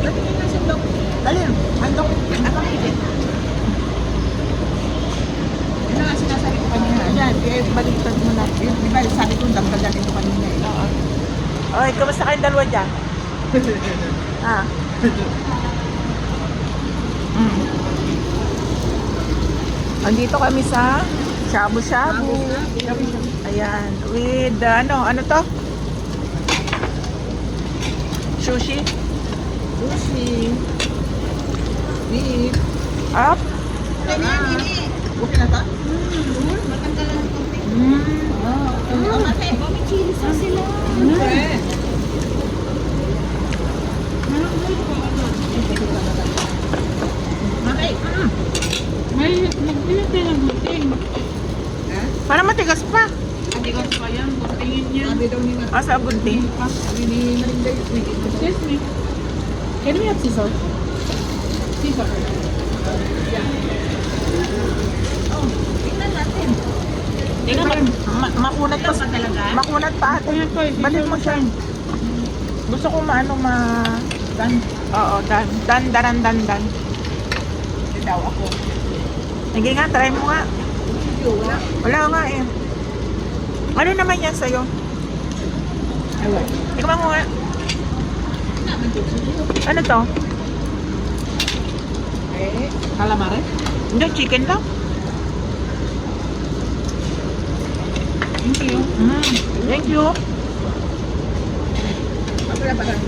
Patingin ng sundok. Dalhin. Handok. Ako hindi. Yun ang sinasabi ko kanina. Yan, baliktad mo na. Di ba, sabi ko, dagdagan ito kanina eh. Oo. Okay, kamusta kayong dalawa dyan? Ah. Andito kami sa shabu-shabu. Ayan. With, ano to? Sushi. Sushi. Beef. Up. Okay na yan, ini. Okay na to? Matanggal lang itong tingin. May chili sauce sila. Okay. Okay. May nagpilit din ng buting. Para matigas pa. Hindi ko pa yan, butingin niya. Sabi daw ni Mat. Sa bunting. Sabi ni Marinda yung Excuse me. Can we have scissors? Scissors. Oh, tingnan natin. Tingnan makunat pa. Makunat pa ate. Kunat pa, Balik mo siya. Gusto ko maano Dan. Oo, dan. Hindi daw ako. Sige nga, try mo nga. Wala. Wala nga eh. Ano naman yan sa'yo? Ewan. Ikaw mo nga. Naman ito siya. Ano to? Calamari? Hindi, chicken lang. Thank you. Thank you. Wala pa lang.